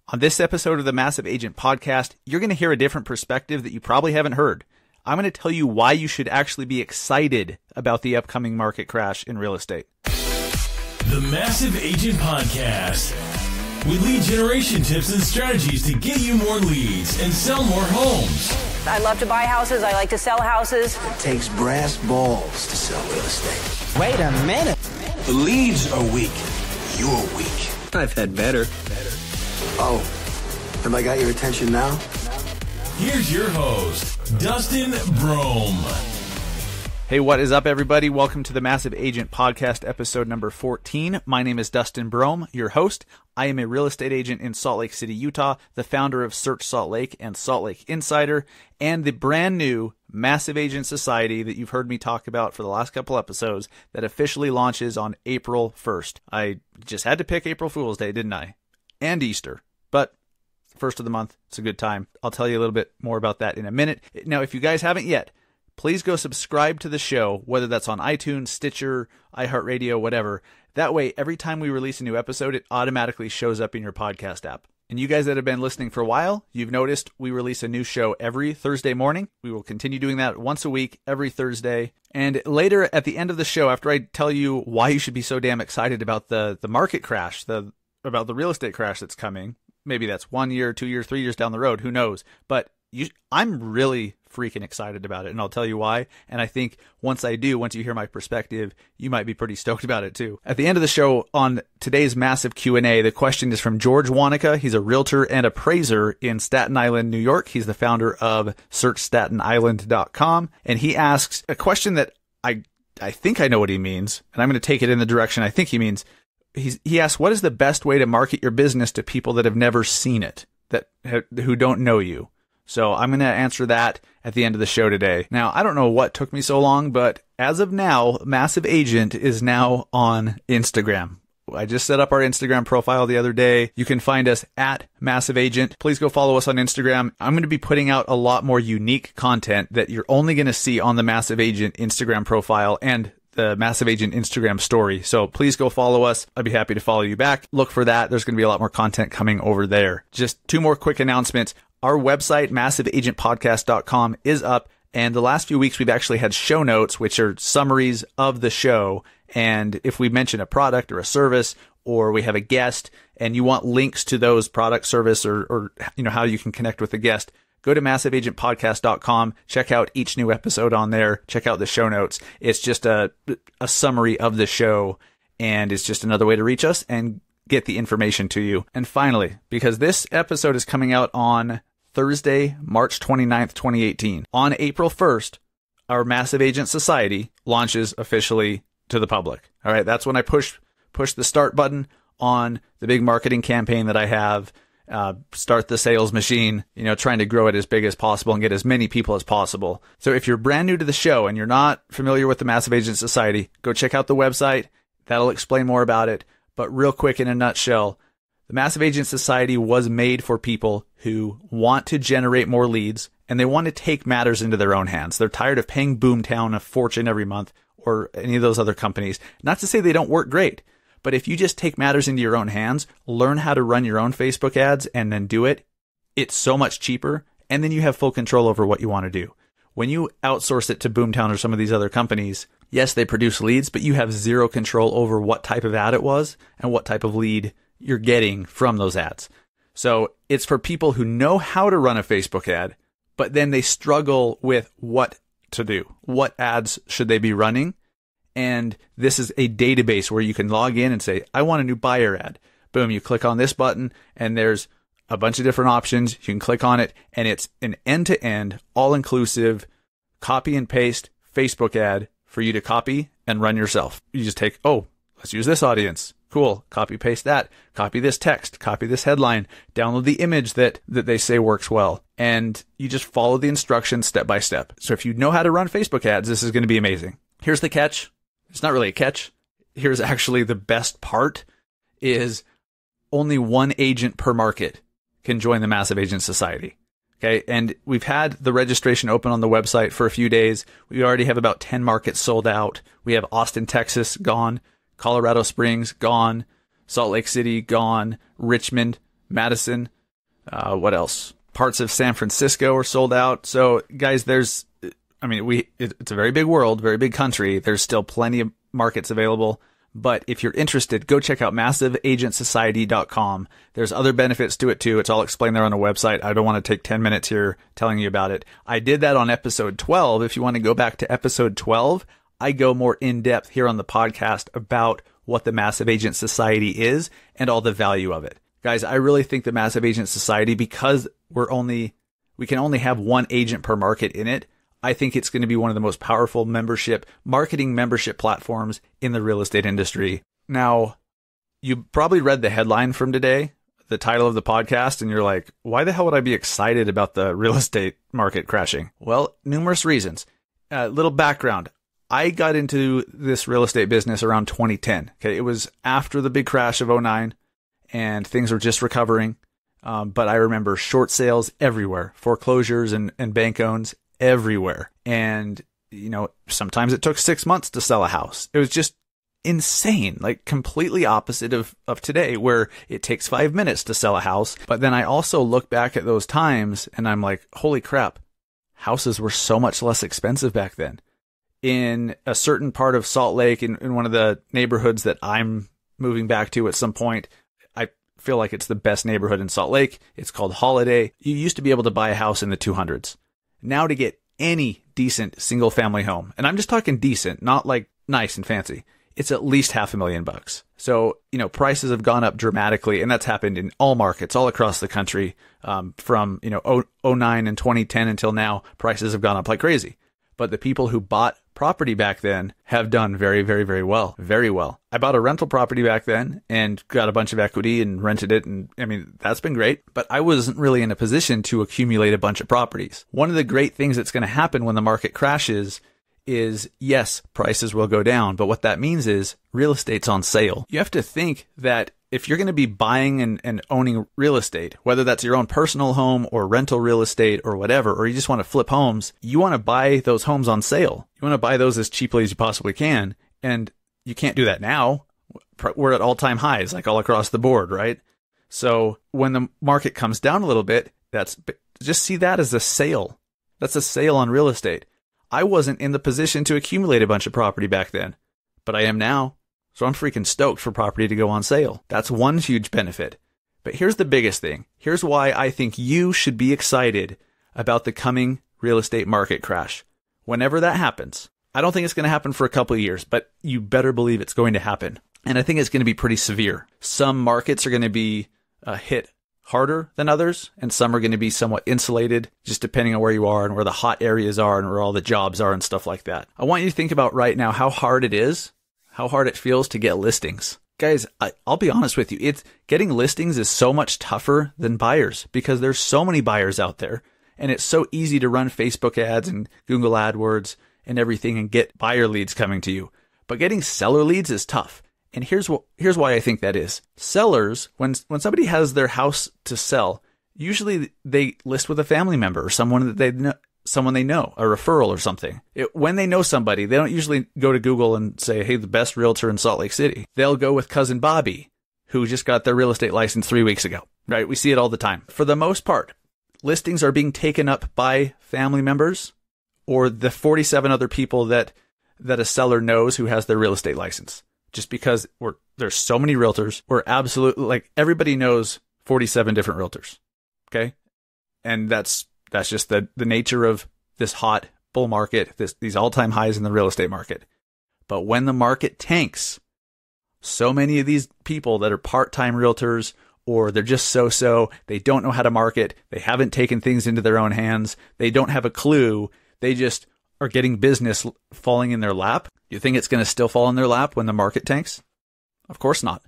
On this episode of the Massive Agent Podcast, you're going to hear a different perspective that you probably haven't heard. I'm going to tell you why you should actually be excited about the upcoming market crash in real estate. The Massive Agent Podcast, with lead generation tips and strategies to get you more leads and sell more homes. I love to buy houses. I like to sell houses. It takes brass balls to sell real estate. Wait a minute. The leads are weak. You're weak. I've had better. Oh, have I got your attention now? Here's your host, Dustin Brohm. Hey, what is up, everybody? Welcome to the Massive Agent Podcast, episode number 14. My name is Dustin Brohm, your host. I am a real estate agent in Salt Lake City, Utah, the founder of Search Salt Lake and Salt Lake Insider, and the brand new Massive Agent Society that you've heard me talk about for the last couple episodes that officially launches on April 1st. I just had to pick April Fool's Day, didn't I? And Easter. But first of the month, it's a good time. I'll tell you a little bit more about that in a minute. Now, if you guys haven't yet, please go subscribe to the show, whether that's on iTunes, Stitcher, iHeartRadio, whatever. That way, every time we release a new episode, it automatically shows up in your podcast app. And you guys that have been listening for a while, you've noticed we release a new show every Thursday morning. We will continue doing that once a week, every Thursday. And later at the end of the show, after I tell you why you should be so damn excited about the market crash, about the real estate crash that's coming, maybe that's 1 year, 2 years, 3 years down the road, who knows? But I'm really freaking excited about it, and I'll tell you why. And I think once you hear my perspective, you might be pretty stoked about it too. At the end of the show on today's massive Q&A, the question is from George Wanaka. He's a realtor and appraiser in Staten Island, New York. He's the founder of SearchStatenIsland.com, and he asks a question that I think I know what he means, and I'm going to take it in the direction I think he means. He asks, what is the best way to market your business to people that have never seen it, who don't know you? So I'm going to answer that at the end of the show today. Now, I don't know what took me so long, but as of now, Massive Agent is now on Instagram. I just set up our Instagram profile the other day. You can find us at Massive Agent. Please go follow us on Instagram. I'm going to be putting out a lot more unique content that you're only going to see on the Massive Agent Instagram profile and the Massive Agent Instagram story. So please go follow us. I'd be happy to follow you back. Look for that. There's going to be a lot more content coming over there. Just two more quick announcements. Our website, massiveagentpodcast.com, is up. And the last few weeks, we've actually had show notes, which are summaries of the show. And if we mention a product or a service, or we have a guest, and you want links to those product, service, or how you can connect with the guest, go to massiveagentpodcast.com, check out each new episode on there, check out the show notes. It's just a summary of the show, and it's just another way to reach us and get the information to you. And finally, because this episode is coming out on Thursday, March 29th, 2018, on April 1st, our Massive Agent Society launches officially to the public. All right, that's when I push the start button on the big marketing campaign that I have. Start the sales machine, trying to grow it as big as possible and get as many people as possible. So if you're brand new to the show and you're not familiar with the Massive Agent Society, go check out the website. That'll explain more about it. But real quick, in a nutshell, the Massive Agent Society was made for people who want to generate more leads and they want to take matters into their own hands. They're tired of paying Boomtown a fortune every month or any of those other companies. Not to say they don't work great. But if you just take matters into your own hands, learn how to run your own Facebook ads and then do it, it's so much cheaper. And then you have full control over what you want to do. When you outsource it to Boomtown or some of these other companies, yes, they produce leads, but you have zero control over what type of ad it was and what type of lead you're getting from those ads. So it's for people who know how to run a Facebook ad, but then they struggle with what to do. What ads should they be running? And this is a database where you can log in and say, I want a new buyer ad. Boom, you click on this button and there's a bunch of different options. You can click on it and it's an end-to-end, all-inclusive, copy and paste Facebook ad for you to copy and run yourself. You just take, let's use this audience. Cool. Copy, paste that. Copy this text. Copy this headline. Download the image that they say works well. And you just follow the instructions step by step. So if you know how to run Facebook ads, this is going to be amazing. Here's the catch. It's not really a catch. Here's actually the best part is only one agent per market can join the Massive Agent Society. Okay. And we've had the registration open on the website for a few days. We already have about 10 markets sold out. We have Austin, Texas gone, Colorado Springs gone, Salt Lake City gone, Richmond, Madison, What else? Parts of San Francisco are sold out. So guys, it's a very big world, very big country. There's still plenty of markets available. But if you're interested, go check out massiveagentsociety.com. There's other benefits to it too. It's all explained there on the website. I don't want to take 10 minutes here telling you about it. I did that on episode 12. If you want to go back to episode 12, I go more in depth here on the podcast about what the Massive Agent Society is and all the value of it. Guys, I really think the Massive Agent Society, because we can only have one agent per market in it, I think it's going to be one of the most powerful marketing membership platforms in the real estate industry. Now, you probably read the headline from today, the title of the podcast, and you're like, why the hell would I be excited about the real estate market crashing? Well, numerous reasons. Little background. I got into this real estate business around 2010. Okay, it was after the big crash of 2009, and things were just recovering. But I remember short sales everywhere, foreclosures and bank owns everywhere. And, sometimes it took 6 months to sell a house. It was just insane, like completely opposite of today, where it takes 5 minutes to sell a house. But then I also look back at those times and I'm like, holy crap, houses were so much less expensive back then. In a certain part of Salt Lake, in one of the neighborhoods that I'm moving back to at some point, I feel like it's the best neighborhood in Salt Lake. It's called Holiday. You used to be able to buy a house in the 200s. Now to get any decent single family home, and I'm just talking decent, not like nice and fancy, it's at least $500,000. So, prices have gone up dramatically, and that's happened in all markets all across the country. From, 2009 and 2010 until now, prices have gone up like crazy. But the people who bought property back then have done very, very, very well. Very well. I bought a rental property back then and got a bunch of equity and rented it. And that's been great. But I wasn't really in a position to accumulate a bunch of properties. One of the great things that's going to happen when the market crashes is, yes, prices will go down. But what that means is real estate's on sale. You have to think that if you're going to be buying and owning real estate, whether that's your own personal home or rental real estate or whatever, or you just want to flip homes, you want to buy those homes on sale. You want to buy those as cheaply as you possibly can. And you can't do that now. We're at all-time highs, like all across the board, right? So when the market comes down a little bit, just see that as a sale. That's a sale on real estate. I wasn't in the position to accumulate a bunch of property back then, but I am now. So I'm freaking stoked for property to go on sale. That's one huge benefit. But here's the biggest thing. Here's why I think you should be excited about the coming real estate market crash. Whenever that happens, I don't think it's going to happen for a couple of years, but you better believe it's going to happen. And I think it's going to be pretty severe. Some markets are going to be hit harder than others, and some are going to be somewhat insulated, just depending on where you are and where the hot areas are and where all the jobs are and stuff like that. I want you to think about right now how hard it is, how hard it feels to get listings. Guys, I'll be honest with you. Getting listings is so much tougher than buyers because there's so many buyers out there, and it's so easy to run Facebook ads and Google AdWords and everything and get buyer leads coming to you. But getting seller leads is tough. And here's why I think that is. Sellers, when somebody has their house to sell, usually they list with a family member or someone that they know, a referral or something. When they know somebody, they don't usually go to Google and say, hey, the best realtor in Salt Lake City. They'll go with cousin Bobby, who just got their real estate license 3 weeks ago, right? We see it all the time. For the most part, listings are being taken up by family members or the 47 other people that a seller knows who has their real estate license. Just because there's so many realtors, we're absolutely, like, everybody knows 47 different realtors. Okay. And that's just the nature of this hot bull market, these all-time highs in the real estate market. But when the market tanks, so many of these people that are part-time realtors, or they're just so-so, they don't know how to market, they haven't taken things into their own hands, they don't have a clue, they just are getting business falling in their lap. You think it's going to still fall in their lap when the market tanks? Of course not.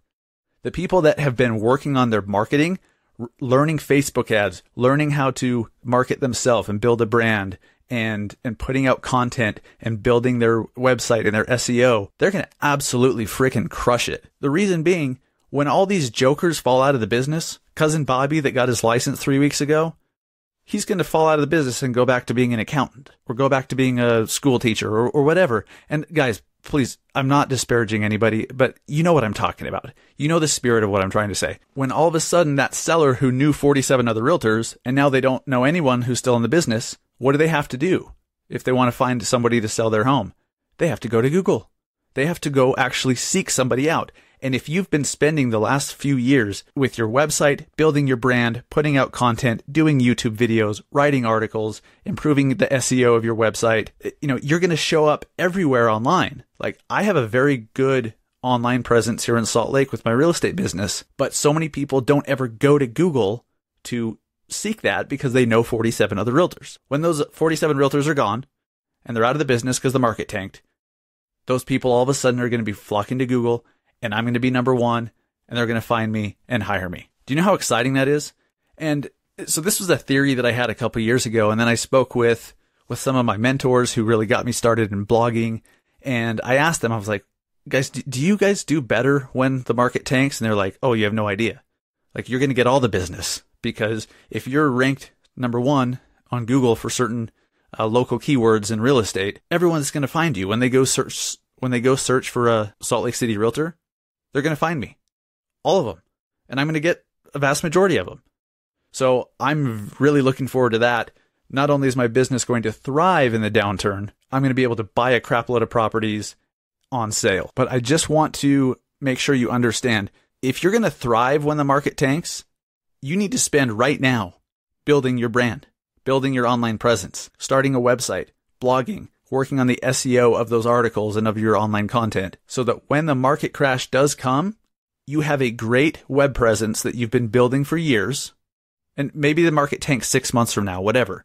The people that have been working on their marketing, learning Facebook ads, learning how to market themselves and build a brand and putting out content and building their website and their SEO, they're going to absolutely freaking crush it. The reason being, when all these jokers fall out of the business, cousin Bobby that got his license 3 weeks ago, he's going to fall out of the business and go back to being an accountant or go back to being a school teacher or whatever. And guys, please, I'm not disparaging anybody, but you know what I'm talking about. You know the spirit of what I'm trying to say. When all of a sudden that seller who knew 47 other realtors and now they don't know anyone who's still in the business, what do they have to do if they want to find somebody to sell their home? They have to go to Google. They have to go actually seek somebody out. And if you've been spending the last few years with your website, building your brand, putting out content, doing YouTube videos, writing articles, improving the SEO of your website, you're going to show up everywhere online. Like, I have a very good online presence here in Salt Lake with my real estate business, but so many people don't ever go to Google to seek that because they know 47 other realtors. When those 47 realtors are gone and they're out of the business because the market tanked, those people all of a sudden are going to be flocking to Google, and I'm going to be number one, and they're going to find me and hire me. Do you know how exciting that is? And so this was a theory that I had a couple years ago, and then I spoke with some of my mentors who really got me started in blogging, and I asked them, I was like, guys, do you guys do better when the market tanks? And they're like, oh, you have no idea. Like, you're going to get all the business, because if you're ranked number one on Google for certain local keywords in real estate, everyone's going to find you. When they go search for a Salt Lake City realtor, they're going to find me, all of them, and I'm going to get a vast majority of them. So I'm really looking forward to that. Not only is my business going to thrive in the downturn, I'm going to be able to buy a crap load of properties on sale. But I just want to make sure you understand, if you're going to thrive when the market tanks, you need to spend right now building your brand, building your online presence, starting a website, blogging, working on the SEO of those articles and of your online content, so that when the market crash does come, you have a great web presence that you've been building for years. And maybe the market tanks 6 months from now, whatever.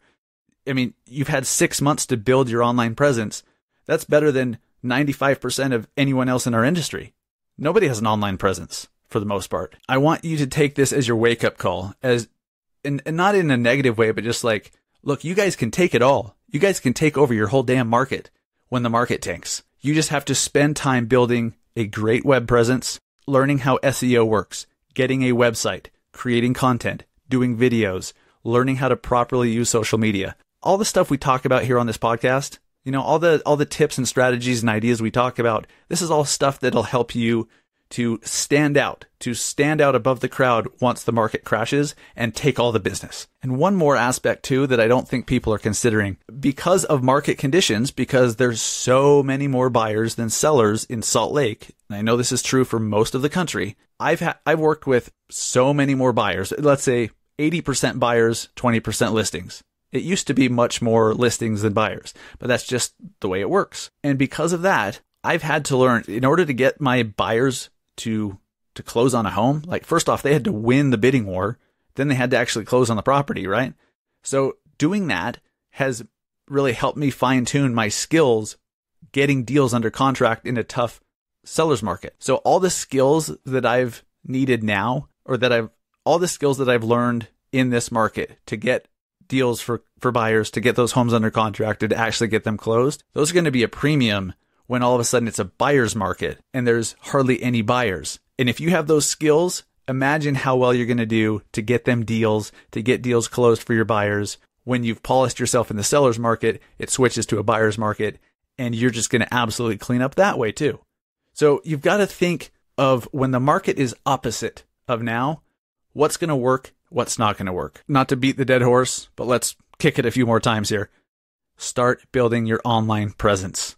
I mean, you've had 6 months to build your online presence. That's better than 95% of anyone else in our industry. Nobody has an online presence for the most part. I want you to take this as your wake-up call, and not in a negative way, but just like, look, you guys can take it all. You guys can take over your whole damn market when the market tanks. You just have to spend time building a great web presence, learning how SEO works, getting a website, creating content, doing videos, learning how to properly use social media. All the stuff we talk about here on this podcast, all the tips and strategies and ideas we talk about, this is all stuff that'll help you to stand out above the crowd once the market crashes and take all the business. And one more aspect too that I don't think people are considering, because of market conditions, because there's so many more buyers than sellers in Salt Lake, and I know this is true for most of the country, I've worked with so many more buyers, let's say 80% buyers, 20% listings. It used to be much more listings than buyers, but that's just the way it works. And because of that, I've had to learn, in order to get my buyers to close on a home, like, first off, they had to win the bidding war, then they had to actually close on the property, right? So doing that has really helped me fine tune my skills getting deals under contract in a tough seller's market. So all the skills that I've needed now, all the skills that I've learned in this market to get deals for buyers, to get those homes under contract, to actually get them closed, those are going to be a premium when all of a sudden it's a buyer's market and there's hardly any buyers. And if you have those skills, imagine how well you're going to do to get them deals, to get deals closed for your buyers. When you've polished yourself in the seller's market, it switches to a buyer's market, and you're just going to absolutely clean up that way too. So you've got to think of, when the market is opposite of now, what's going to work, what's not going to work. Not to beat the dead horse, but let's kick it a few more times here. Start building your online presence.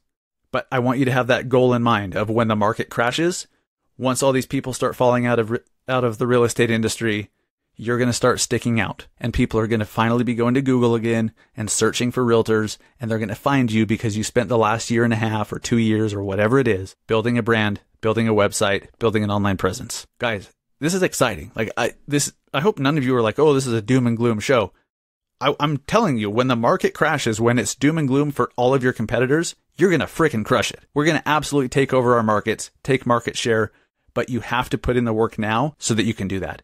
But I want you to have that goal in mind of, when the market crashes, once all these people start falling out of the real estate industry, you're going to start sticking out, and people are going to finally be going to Google again and searching for realtors, and they're going to find you because you spent the last year and a half or 2 years or whatever it is building a brand, building a website, building an online presence. Guys, this is exciting. I hope none of you are like, oh, this is a doom and gloom show. I'm telling you, when the market crashes, when it's doom and gloom for all of your competitors, you're going to freaking crush it. We're going to absolutely take over our markets, take market share, but you have to put in the work now so that you can do that.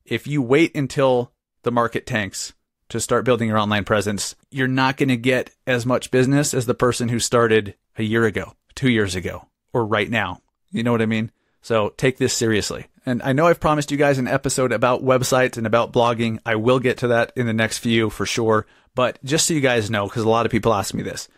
If you wait until the market tanks to start building your online presence, you're not going to get as much business as the person who started a year ago, 2 years ago, or right now. You know what I mean? So take this seriously. And I know I've promised you guys an episode about websites and about blogging. I will get to that in the next few for sure. But just so you guys know, because a lot of people ask me this,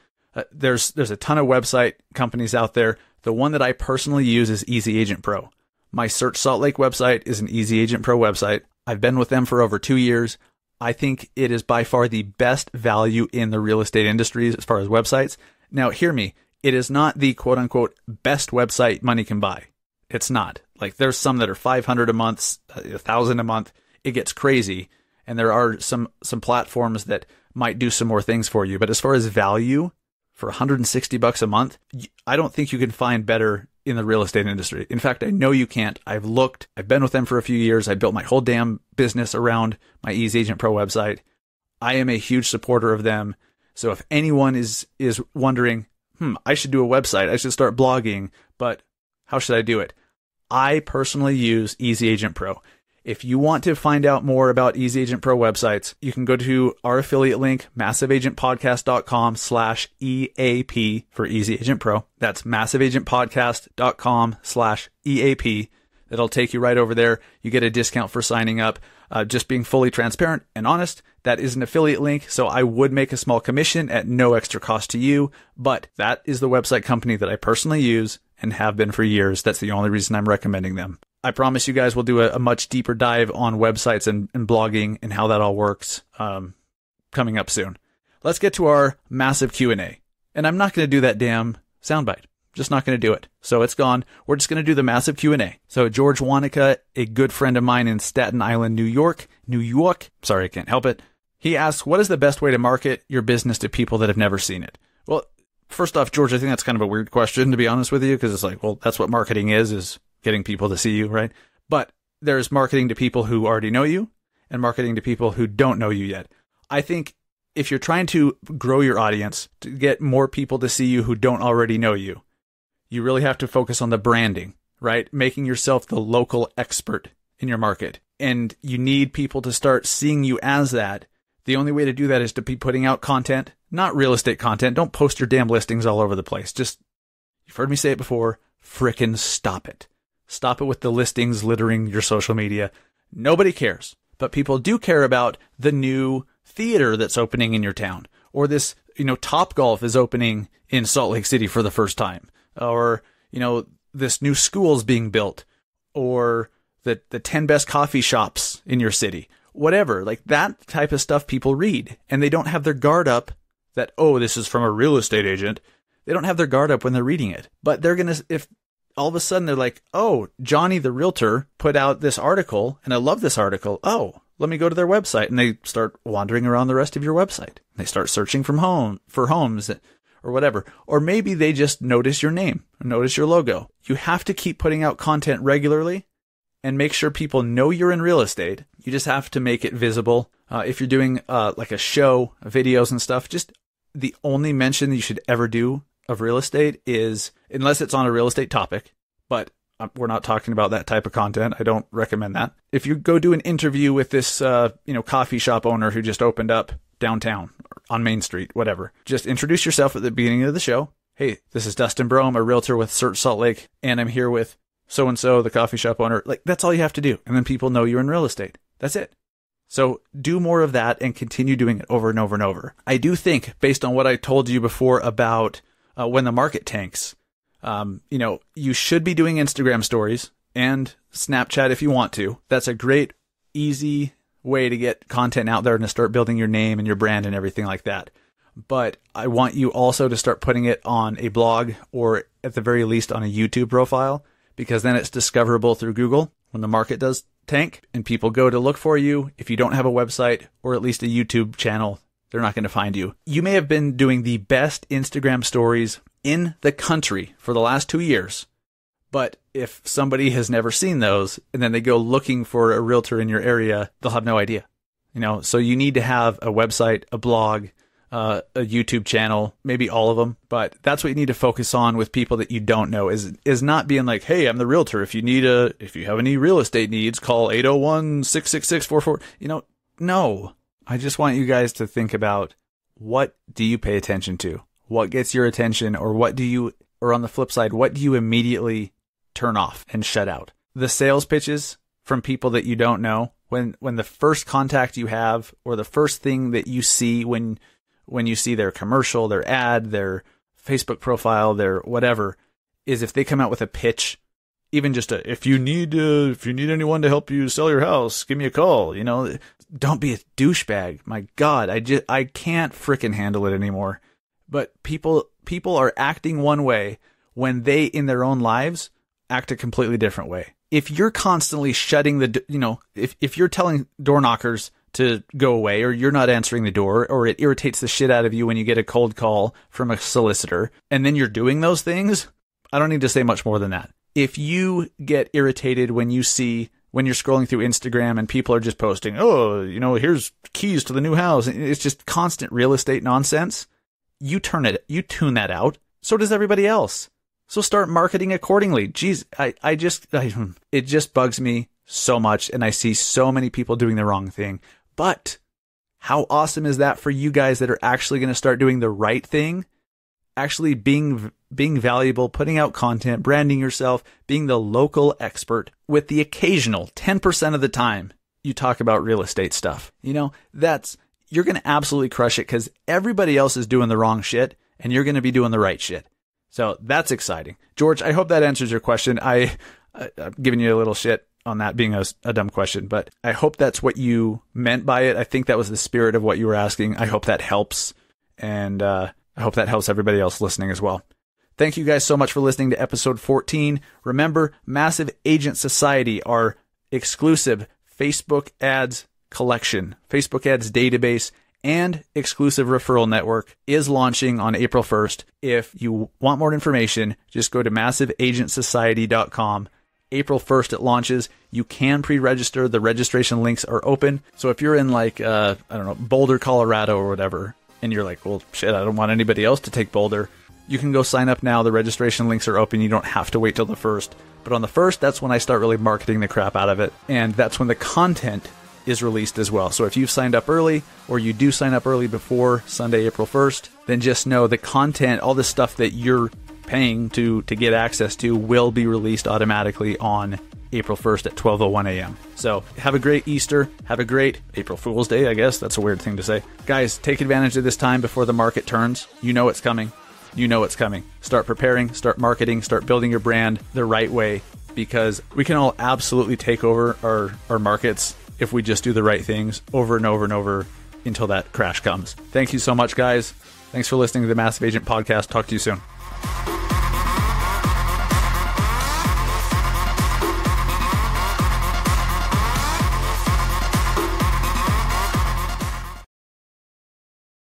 There's a ton of website companies out there. The one that I personally use is Easy Agent Pro. My Search Salt Lake website is an Easy Agent Pro website. I've been with them for over 2 years. I think it is by far the best value in the real estate industry as far as websites. Now, hear me. It is not the quote unquote best website money can buy. It's not. Like, there's some that are $500 a month, $1,000 a month. It gets crazy. And there are some platforms that might do some more things for you. But as far as value, for $160 a month, I don't think you can find better in the real estate industry. In fact, I know you can't. I've looked. I've been with them for a few years. I built my whole damn business around my Easy Agent Pro website. I am a huge supporter of them. So if anyone is wondering, I should do a website, I should start blogging, but how should I do it? I personally use Easy Agent Pro. If you want to find out more about Easy Agent Pro websites, you can go to our affiliate link, massiveagentpodcast.com/EAP for Easy Agent Pro. That's massiveagentpodcast.com/EAP. It'll take you right over there. You get a discount for signing up. Just being fully transparent and honest, that is an affiliate link, so I would make a small commission at no extra cost to you, but that is the website company that I personally use and have been for years. That's the only reason I'm recommending them. I promise you guys we'll do a much deeper dive on websites and blogging and how that all works coming up soon. Let's get to our massive Q&A. And I'm not going to do that damn soundbite. Just not going to do it. So it's gone. We're just going to do the massive Q&A. So George Wanaka, a good friend of mine in Staten Island, New York. Sorry, I can't help it. He asks, what is the best way to market your business to people that have never seen it? Well, first off, George, I think that's kind of a weird question, to be honest with you, because it's like, well, that's what marketing is getting people to see you, right? But there's marketing to people who already know you and marketing to people who don't know you yet. I think if you're trying to grow your audience, to get more people to see you who don't already know you, you really have to focus on the branding, right? Making yourself the local expert in your market. And you need people to start seeing you as that. The only way to do that is to be putting out content, not real estate content. Don't post your damn listings all over the place. Just, you've heard me say it before, frickin' stop it. Stop it with the listings littering your social media. Nobody cares, but people do care about the new theater that's opening in your town, or this, Top Golf is opening in Salt Lake City for the first time, or, this new school's being built, or the 10 best coffee shops in your city, whatever. Like that type of stuff people read, and they don't have their guard up that, oh, this is from a real estate agent. They don't have their guard up when they're reading it, but they're going to, if all of a sudden they're like, oh, Johnny the realtor put out this article and I love this article. Oh, let me go to their website. And they start wandering around the rest of your website. They start searching for homes or whatever. Or maybe they just notice your name, notice your logo. You have to keep putting out content regularly and make sure people know you're in real estate. You just have to make it visible. If you're doing like a show, videos and stuff, just the only mention that you should ever do of real estate is, unless it's on a real estate topic, but we're not talking about that type of content. I don't recommend that. If you go do an interview with this, coffee shop owner who just opened up downtown on Main Street, whatever, just introduce yourself at the beginning of the show. Hey, this is Dustin Brohm, a realtor with Search Salt Lake, and I'm here with so-and-so, the coffee shop owner. Like, that's all you have to do. And then people know you're in real estate. That's it. So do more of that and continue doing it over and over and over. I do think, based on what I told you before about when the market tanks, you should be doing Instagram stories and Snapchat if you want to. That's a great, easy way to get content out there and to start building your name and your brand and everything like that. But I want you also to start putting it on a blog, or at the very least on a YouTube profile, because then it's discoverable through Google when the market does tank and people go to look for you. If you don't have a website or at least a YouTube channel, they're not going to find you. You may have been doing the best Instagram stories in the country for the last 2 years, but if somebody has never seen those and then they go looking for a realtor in your area, they'll have no idea. So you need to have a website, a blog, a YouTube channel, maybe all of them, but that's what you need to focus on with people that you don't know, is not being like, hey, I'm the realtor. If you have any real estate needs, call 801-666-44. No. I just want you guys to think about, what do you pay attention to? What gets your attention, or or on the flip side, what do you immediately turn off and shut out? The sales pitches from people that you don't know, when the first contact you have, or the first thing that you see when when you see their commercial, their ad, their Facebook profile, their whatever, is if they come out with a pitch, even just if you need anyone to help you sell your house, give me a call. Don't be a douchebag. My God, I can't frickin' handle it anymore. But people are acting one way when they, in their own lives, act a completely different way. If you're constantly shutting if you're telling door knockers to go away, or you're not answering the door, or it irritates the shit out of you when you get a cold call from a solicitor, and then you're doing those things, I don't need to say much more than that. If you get irritated when you're scrolling through Instagram and people are just posting, here's keys to the new house, it's just constant real estate nonsense, you tune that out. So does everybody else. So start marketing accordingly. Jeez, it just bugs me so much, and I see so many people doing the wrong thing. But how awesome is that for you guys that are actually going to start doing the right thing, actually being valuable, putting out content, branding yourself, being the local expert with the occasional 10% of the time you talk about real estate stuff. You're going to absolutely crush it because everybody else is doing the wrong shit and you're going to be doing the right shit. So that's exciting. George, I hope that answers your question. I'm giving you a little shit on that being a dumb question, but I hope that's what you meant by it. I think that was the spirit of what you were asking. I hope that helps. And I hope that helps everybody else listening as well. Thank you guys so much for listening to episode 14. Remember, Massive Agent Society, our exclusive Facebook ads collection, Facebook ads database, and exclusive referral network is launching on April 1st. If you want more information, just go to massiveagentsociety.com. April 1st it launches. You can pre-register. The registration links are open. So if you're in Boulder, Colorado or whatever, and you're like, well, shit, I don't want anybody else to take Boulder, you can go sign up now. The registration links are open. You don't have to wait till the 1st. But on the 1st, that's when I start really marketing the crap out of it. And that's when the content is released as well. So if you've signed up early, or you do sign up early before Sunday, April 1st, then just know the content, all the stuff that you're paying to get access to, will be released automatically on April 1st at 12:01 a.m. So have a great Easter. Have a great April Fool's Day, I guess. That's a weird thing to say. Guys, take advantage of this time before the market turns. You know it's coming. You know it's coming. Start preparing, start marketing, start building your brand the right way, because we can all absolutely take over our markets if we just do the right things over and over and over until that crash comes. Thank you so much, guys. Thanks for listening to the Massive Agent Podcast. Talk to you soon.